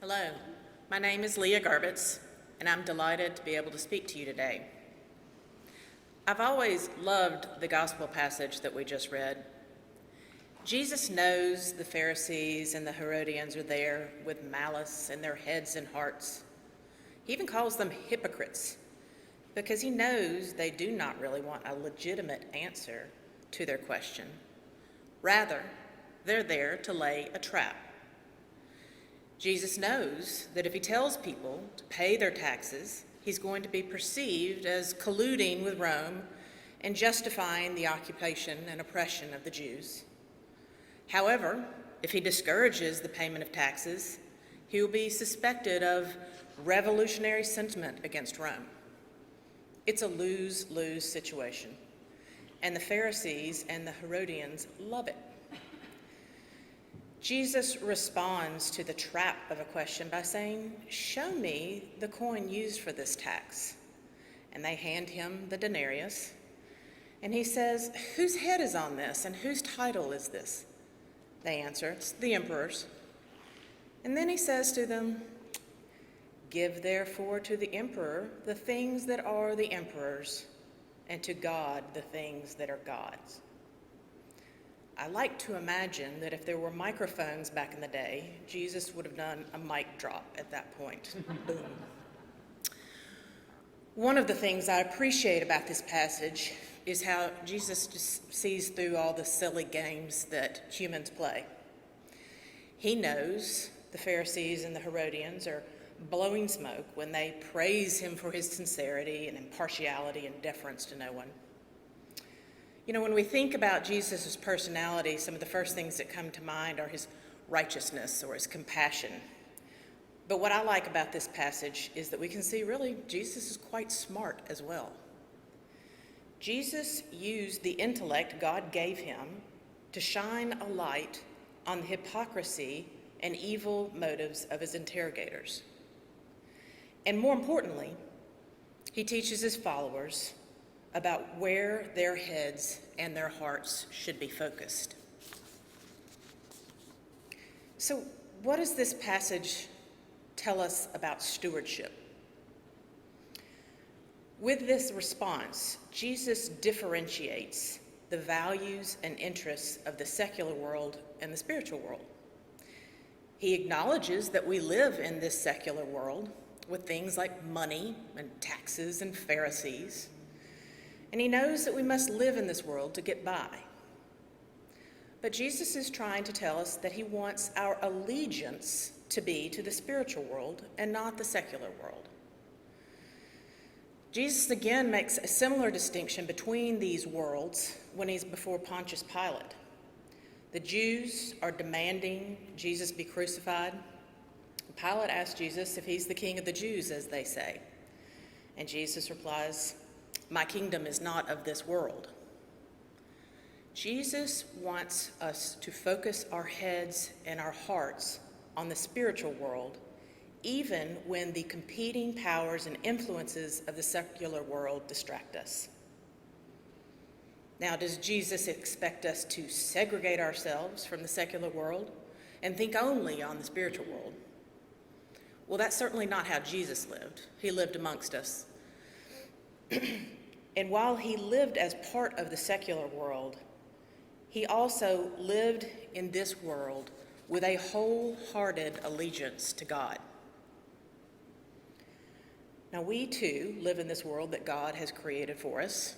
Hello, my name is Leah Gerbitz, and I'm delighted to be able to speak to you today. I've always loved the gospel passage that we just read. Jesus knows the Pharisees and the Herodians are there with malice in their heads and hearts. He even calls them hypocrites because he knows they do not really want a legitimate answer to their question. Rather, they're there to lay a trap. Jesus knows that if he tells people to pay their taxes, he's going to be perceived as colluding with Rome and justifying the occupation and oppression of the Jews. However, if he discourages the payment of taxes, he will be suspected of revolutionary sentiment against Rome. It's a lose-lose situation, and the Pharisees and the Herodians love it. Jesus responds to the trap of a question by saying, "Show me the coin used for this tax." And they hand him the denarius. And he says, "Whose head is on this and whose title is this?" They answer, "It's the emperor's." And then he says to them, "Give therefore to the emperor the things that are the emperor's, and to God the things that are God's." I like to imagine that if there were microphones back in the day, Jesus would have done a mic drop at that point. Boom. One of the things I appreciate about this passage is how Jesus just sees through all the silly games that humans play. He knows the Pharisees and the Herodians are blowing smoke when they praise him for his sincerity and impartiality and deference to no one. You know, when we think about Jesus' personality, some of the first things that come to mind are his righteousness or his compassion. But what I like about this passage is that we can see really Jesus is quite smart as well. Jesus used the intellect God gave him to shine a light on the hypocrisy and evil motives of his interrogators. And more importantly, he teaches his followers about where their heads and their hearts should be focused. So, what does this passage tell us about stewardship? With this response, Jesus differentiates the values and interests of the secular world and the spiritual world. He acknowledges that we live in this secular world with things like money and taxes and Pharisees. And he knows that we must live in this world to get by. But Jesus is trying to tell us that he wants our allegiance to be to the spiritual world and not the secular world. Jesus again makes a similar distinction between these worlds when he's before Pontius Pilate. The Jews are demanding Jesus be crucified. Pilate asks Jesus if he's the king of the Jews, as they say. And Jesus replies, "My kingdom is not of this world." Jesus wants us to focus our heads and our hearts on the spiritual world, even when the competing powers and influences of the secular world distract us. Now, does Jesus expect us to segregate ourselves from the secular world and think only on the spiritual world? Well, that's certainly not how Jesus lived. He lived amongst us. And while he lived as part of the secular world, he also lived in this world with a wholehearted allegiance to God. Now, we too live in this world that God has created for us,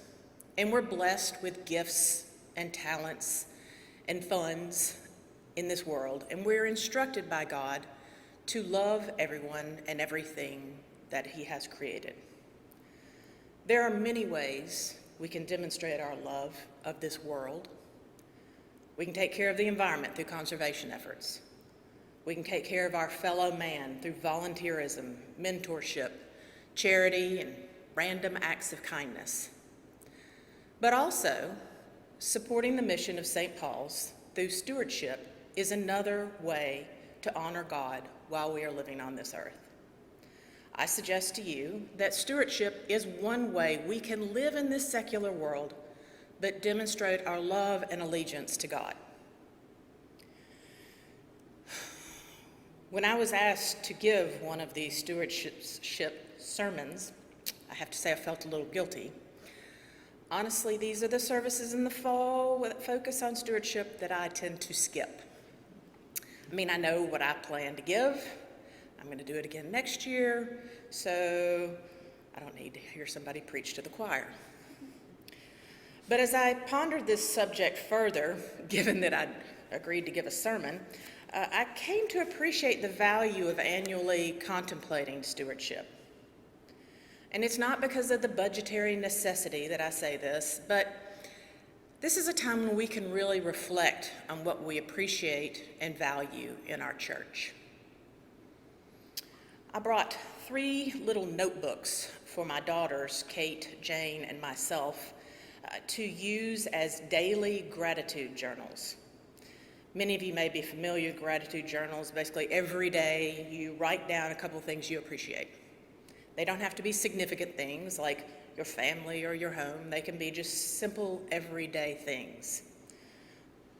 and we're blessed with gifts and talents and funds in this world, and we're instructed by God to love everyone and everything that he has created. There are many ways we can demonstrate our love of this world. We can take care of the environment through conservation efforts. We can take care of our fellow man through volunteerism, mentorship, charity, and random acts of kindness. But also, supporting the mission of St. Paul's through stewardship is another way to honor God while we are living on this earth. I suggest to you that stewardship is one way we can live in this secular world but demonstrate our love and allegiance to God. When I was asked to give one of these stewardship sermons, I have to say I felt a little guilty. Honestly, these are the services in the fall that focus on stewardship that I tend to skip. I mean, I know what I plan to give. I'm going to do it again next year, so I don't need to hear somebody preach to the choir. But as I pondered this subject further, given that I'd agreed to give a sermon, I came to appreciate the value of annually contemplating stewardship. And it's not because of the budgetary necessity that I say this, but this is a time when we can really reflect on what we appreciate and value in our church. I brought 3 little notebooks for my daughters, Kate, Jane, and myself, to use as daily gratitude journals. Many of you may be familiar with gratitude journals. Basically, every day you write down a couple things you appreciate. They don't have to be significant things like your family or your home. They can be just simple, everyday things.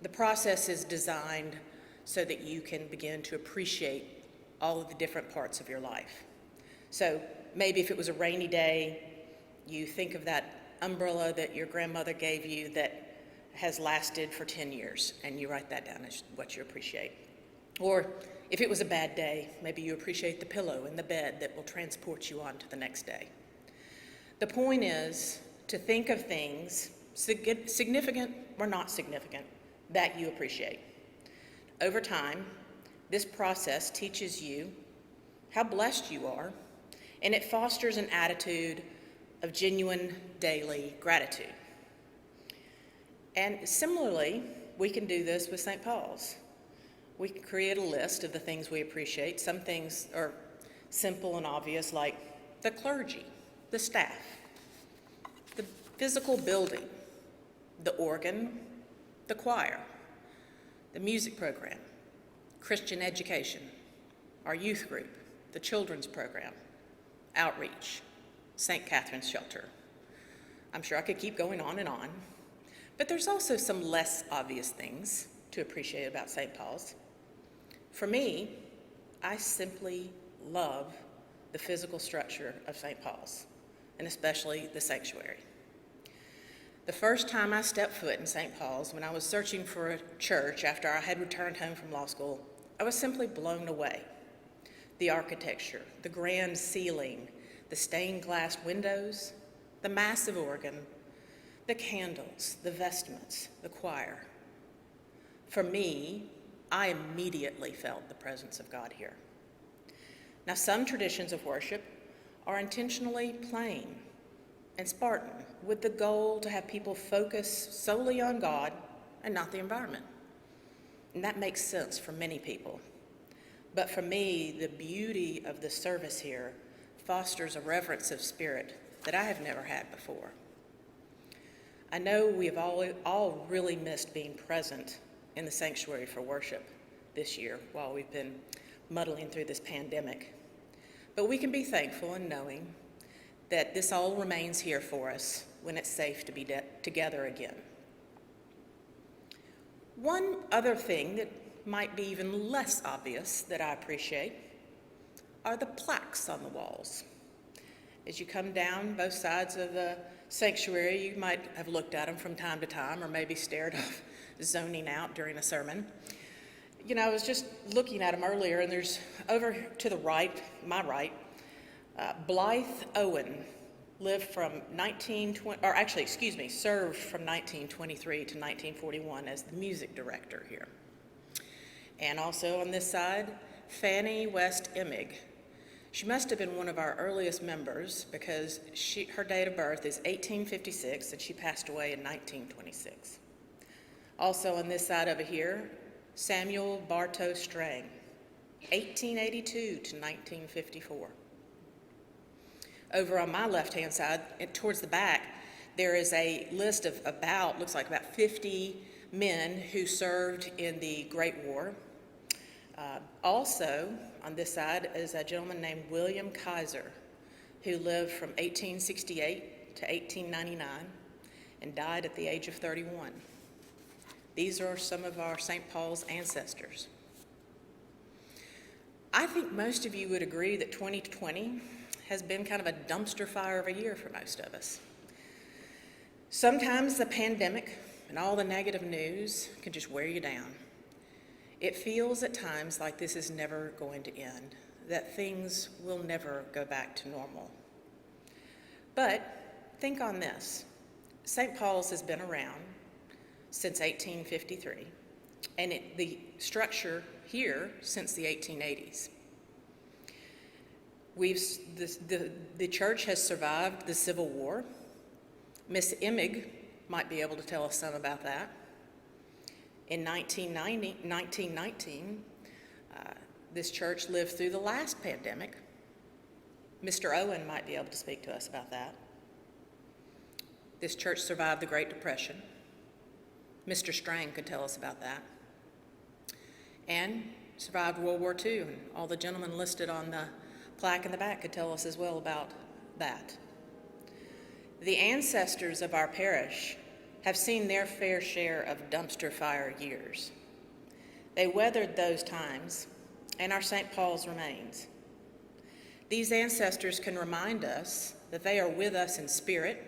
The process is designed so that you can begin to appreciate all of the different parts of your life. So maybe if it was a rainy day, you think of that umbrella that your grandmother gave you that has lasted for 10 years, and you write that down as what you appreciate. Or if it was a bad day, maybe you appreciate the pillow in the bed that will transport you on to the next day. The point is to think of things, significant or not significant, that you appreciate. Over time, this process teaches you how blessed you are, and it fosters an attitude of genuine daily gratitude. And similarly, we can do this with St. Paul's. We can create a list of the things we appreciate. Some things are simple and obvious, like the clergy, the staff, the physical building, the organ, the choir, the music program, Christian education, our youth group, the children's program, outreach, St. Catherine's Shelter. I'm sure I could keep going on and on, but there's also some less obvious things to appreciate about St. Paul's. For me, I simply love the physical structure of St. Paul's, and especially the sanctuary. The first time I stepped foot in St. Paul's, when I was searching for a church after I had returned home from law school, I was simply blown away. The architecture, the grand ceiling, the stained glass windows, the massive organ, the candles, the vestments, the choir. For me, I immediately felt the presence of God here. Now, some traditions of worship are intentionally plain and Spartan, with the goal to have people focus solely on God and not the environment. And that makes sense for many people. But for me, the beauty of the service here fosters a reverence of spirit that I have never had before. I know we have all really missed being present in the sanctuary for worship this year while we've been muddling through this pandemic. But we can be thankful in knowing that this all remains here for us when it's safe to be together again. One other thing that might be even less obvious that I appreciate are the plaques on the walls. As you come down both sides of the sanctuary, you might have looked at them from time to time or maybe stared off, zoning out during a sermon. You know, I was just looking at them earlier, and there's over to the right, my right, Blythe Owen served from 1923 to 1941 as the music director here. And also on this side, Fanny West Emig. She must have been one of our earliest members because her date of birth is 1856 and she passed away in 1926. Also on this side over here, Samuel Bartow Strang, 1882 to 1954. Over on my left-hand side, towards the back, there is a list of looks like about 50 men who served in the Great War. Also, on this side is a gentleman named William Kaiser, who lived from 1868 to 1899 and died at the age of 31. These are some of our St. Paul's ancestors. I think most of you would agree that 2020 has been kind of a dumpster fire of a year for most of us. Sometimes the pandemic and all the negative news can just wear you down. It feels at times like this is never going to end, that things will never go back to normal. But think on this. St. Paul's has been around since 1853, and the structure here since the 1880s. The church has survived the Civil War. Miss Emig might be able to tell us some about that. In 1919, this church lived through the last pandemic. Mr. Owen might be able to speak to us about that. This church survived the Great Depression. Mr. Strang could tell us about that. And survived World War II, and all the gentlemen listed on the plaque in the back could tell us as well about that. The ancestors of our parish have seen their fair share of dumpster fire years. They weathered those times, and our St. Paul's remains. These ancestors can remind us that they are with us in spirit,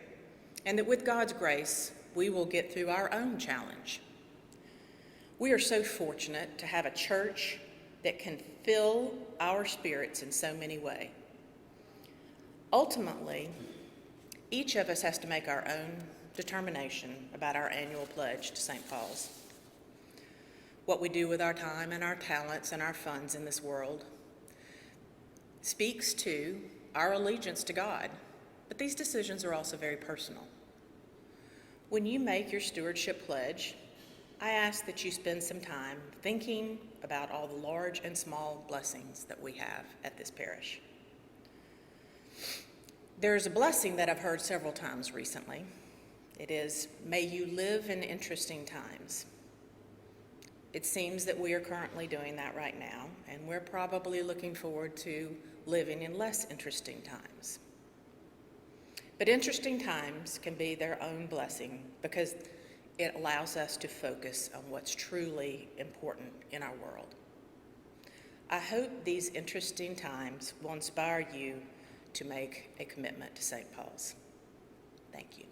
and that with God's grace, we will get through our own challenge. We are so fortunate to have a church that can fill our spirits in so many ways. Ultimately, each of us has to make our own determination about our annual pledge to St. Paul's. What we do with our time and our talents and our funds in this world speaks to our allegiance to God, but these decisions are also very personal. When you make your stewardship pledge, I ask that you spend some time thinking about all the large and small blessings that we have at this parish. There's a blessing that I've heard several times recently. It is, may you live in interesting times. It seems that we are currently doing that right now, and we're probably looking forward to living in less interesting times. But interesting times can be their own blessing because it allows us to focus on what's truly important in our world. I hope these interesting times will inspire you to make a commitment to St. Paul's. Thank you.